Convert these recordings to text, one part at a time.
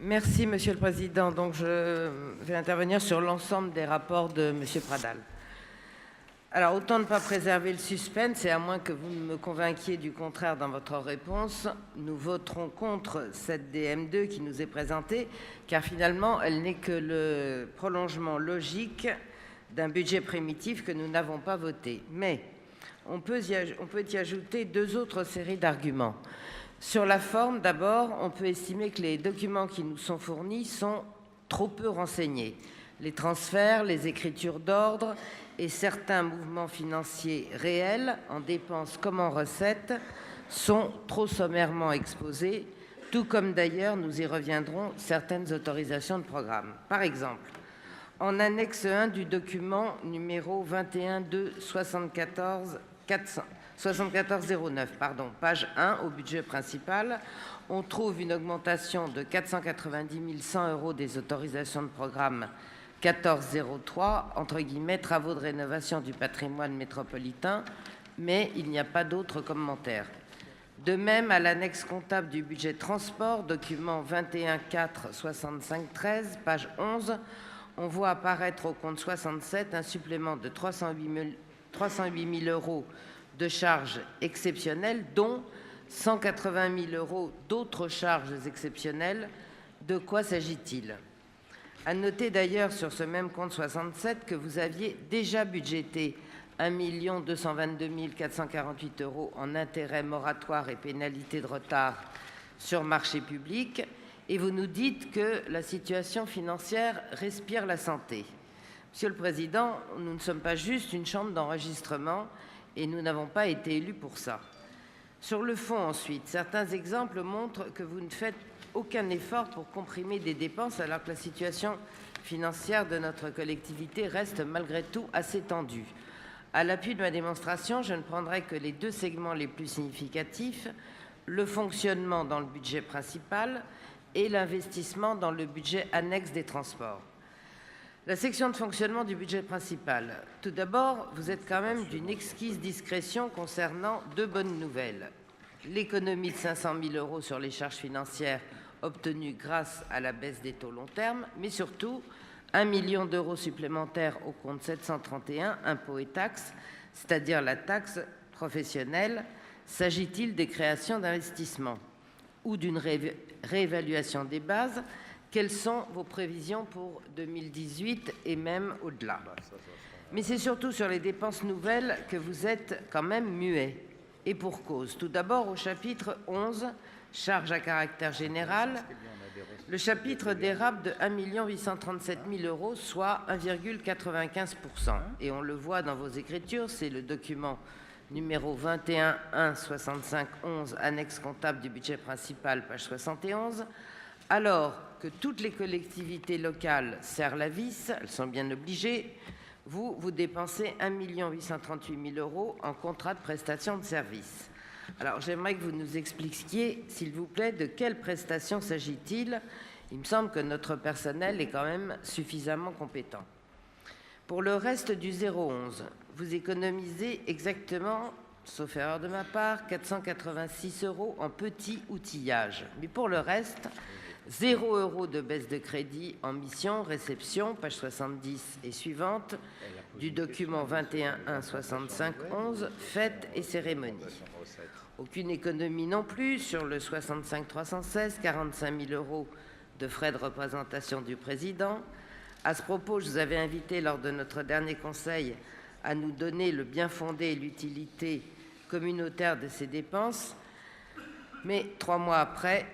Merci, Monsieur le Président. Donc, je vais intervenir sur l'ensemble des rapports de Monsieur Pradal. Alors, autant ne pas préserver le suspense, et à moins que vous ne me convainquiez du contraire dans votre réponse, nous voterons contre cette DM2 qui nous est présentée, car finalement, elle n'est que le prolongement logique d'un budget primitif que nous n'avons pas voté. Mais on peut y ajouter deux autres séries d'arguments. Sur la forme, d'abord, on peut estimer que les documents qui nous sont fournis sont trop peu renseignés. Les transferts, les écritures d'ordre et certains mouvements financiers réels, en dépenses comme en recettes, sont trop sommairement exposés, tout comme d'ailleurs, nous y reviendrons, certaines autorisations de programme. Par exemple, en annexe 1 du document numéro 21-2-74-09, page 1 au budget principal, on trouve une augmentation de 490 100 € des autorisations de programme 1403, entre guillemets, travaux de rénovation du patrimoine métropolitain, mais il n'y a pas d'autres commentaires. De même, à l'annexe comptable du budget transport, document 21-4-65-13, page 11, on voit apparaître au compte 67 un supplément de 308 000 € de charges exceptionnelles, dont 180 000 € d'autres charges exceptionnelles. De quoi s'agit-il ? À noter d'ailleurs sur ce même compte 67 que vous aviez déjà budgété 1 222 448 € en intérêts moratoires et pénalités de retard sur marché public, et vous nous dites que la situation financière respire la santé. Monsieur le Président, nous ne sommes pas juste une chambre d'enregistrement et nous n'avons pas été élus pour ça. Sur le fond ensuite, certains exemples montrent que vous ne faites aucun effort pour comprimer des dépenses alors que la situation financière de notre collectivité reste malgré tout assez tendue. À l'appui de ma démonstration, je ne prendrai que les deux segments les plus significatifs, le fonctionnement dans le budget principal et l'investissement dans le budget annexe des transports. La section de fonctionnement du budget principal. Tout d'abord, vous êtes quand même d'une exquise discrétion concernant deux bonnes nouvelles. L'économie de 500 000 € sur les charges financières obtenues grâce à la baisse des taux long terme, mais surtout 1 million d'euros supplémentaires au compte 731, impôts et taxes, c'est-à-dire la taxe professionnelle. S'agit-il des créations d'investissements ou d'une réévaluation des bases? Quelles sont vos prévisions pour 2018 et même au-delà? Mais c'est surtout sur les dépenses nouvelles que vous êtes quand même muet. Et pour cause. Tout d'abord, au chapitre 11, charges à caractère général, le chapitre dérape de 1 837 000 €, soit 1,95%. Et on le voit dans vos écritures, c'est le document numéro 21-1-65-11, annexe comptable du budget principal, page 71, alors que toutes les collectivités locales serrent la vis, elles sont bien obligées, vous dépensez 1 838 000 € en contrat de prestation de service. Alors j'aimerais que vous nous expliquiez, s'il vous plaît, de quelle prestation s'agit-il? Il me semble que notre personnel est quand même suffisamment compétent. Pour le reste du 011, vous économisez exactement, sauf erreur de ma part, 486 € en petit outillage. Mais pour le reste, 0 € de baisse de crédit en mission, réception, page 70 et suivante, du document 21-1-65-11, fêtes et cérémonies. Aucune économie non plus sur le 65-316, 45 000 € de frais de représentation du président. À ce propos, je vous avais invité lors de notre dernier conseil à nous donner le bien fondé et l'utilité communautaire de ces dépenses, mais 3 mois après,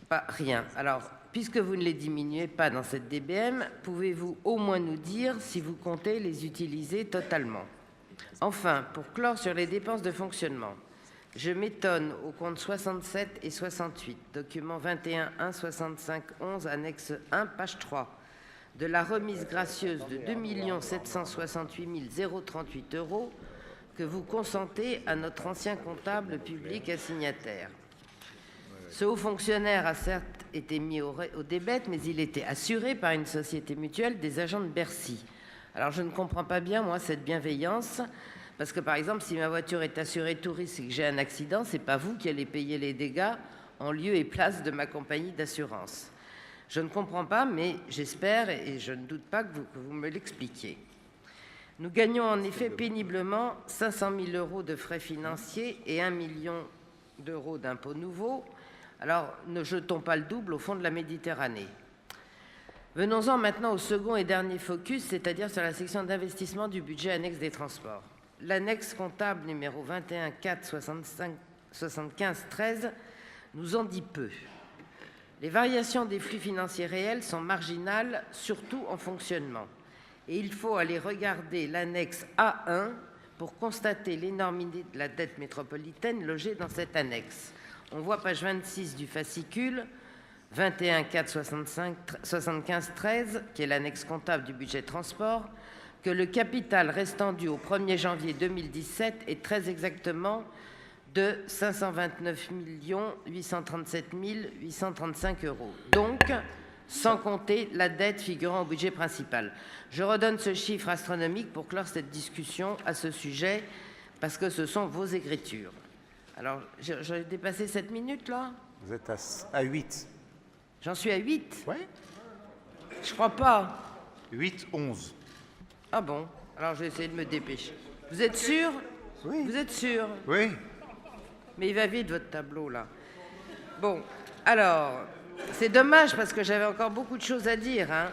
pas rien. Alors, puisque vous ne les diminuez pas dans cette DBM, pouvez-vous au moins nous dire si vous comptez les utiliser totalement? Enfin, pour clore sur les dépenses de fonctionnement, je m'étonne au compte 67 et 68, document 21-1-65-11, annexe 1, page 3, de la remise gracieuse de 2 768 038 € que vous consentez à notre ancien comptable public assignataire. Ce haut fonctionnaire a certes été mis au débet, mais il était assuré par une société mutuelle des agents de Bercy. Alors je ne comprends pas bien, moi, cette bienveillance, parce que par exemple, si ma voiture est assurée tout risque et que j'ai un accident, ce n'est pas vous qui allez payer les dégâts en lieu et place de ma compagnie d'assurance. Je ne comprends pas, mais j'espère et je ne doute pas que vous me l'expliquiez. Nous gagnons en effet péniblement 500 000 € de frais financiers et 1 million d'euros d'impôts nouveaux. Alors, ne jetons pas le double au fond de la Méditerranée. Venons-en maintenant au second et dernier focus, c'est-à-dire sur la section d'investissement du budget annexe des transports. L'annexe comptable numéro 21 4 75 13 nous en dit peu. Les variations des flux financiers réels sont marginales, surtout en fonctionnement. Et il faut aller regarder l'annexe A1 pour constater l'énormité de la dette métropolitaine logée dans cette annexe. On voit page 26 du fascicule, 21 4 75 13, qui est l'annexe comptable du budget transport, que le capital restant dû au 1er janvier 2017 est très exactement de 529 837 835 €. Donc, sans compter la dette figurant au budget principal. Je redonne ce chiffre astronomique pour clore cette discussion à ce sujet, parce que ce sont vos écritures. Alors, j'ai dépassé 7 minutes, là? Vous êtes à 8. J'en suis à 8? Oui. Je crois pas. 8, 11. Ah bon? Alors, je vais essayer de me dépêcher. Vous êtes sûr? Oui. Vous êtes sûr? Oui. Mais il va vite, votre tableau, là. Bon, alors, c'est dommage, parce que j'avais encore beaucoup de choses à dire, hein.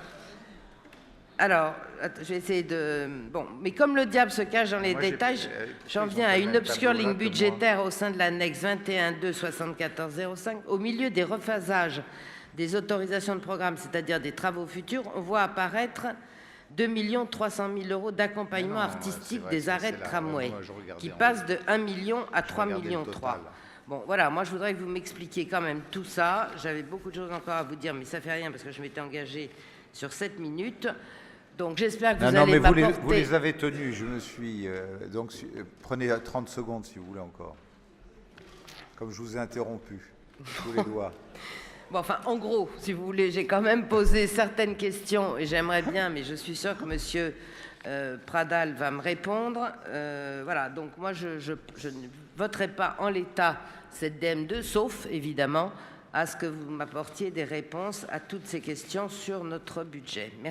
Alors, je vais essayer de... Bon, mais comme le diable se cache dans les détails, j'en viens à une obscure ligne budgétaire au sein de l'annexe 21 2 74 05. Au milieu des rephasages des autorisations de programme, c'est-à-dire des travaux futurs, on voit apparaître 2 300 000 € d'accompagnement artistique des arrêts de tramway, qui passent de 1 million à 3 millions 3. Bon, voilà, moi je voudrais que vous m'expliquiez quand même tout ça. J'avais beaucoup de choses encore à vous dire, mais ça fait rien parce que je m'étais engagée sur 7 minutes. Donc j'espère que vous allez m'apporter... Vous les avez tenus, je me suis... donc prenez 30 secondes si vous voulez encore. Comme je vous ai interrompu, tous les doigts. Bon, enfin, en gros, si vous voulez, j'ai quand même posé certaines questions et j'aimerais bien, mais je suis sûre que monsieur Pradal va me répondre. Voilà, donc moi, je ne voterai pas en l'état cette DM2, sauf, évidemment, à ce que vous m'apportiez des réponses à toutes ces questions sur notre budget. Merci.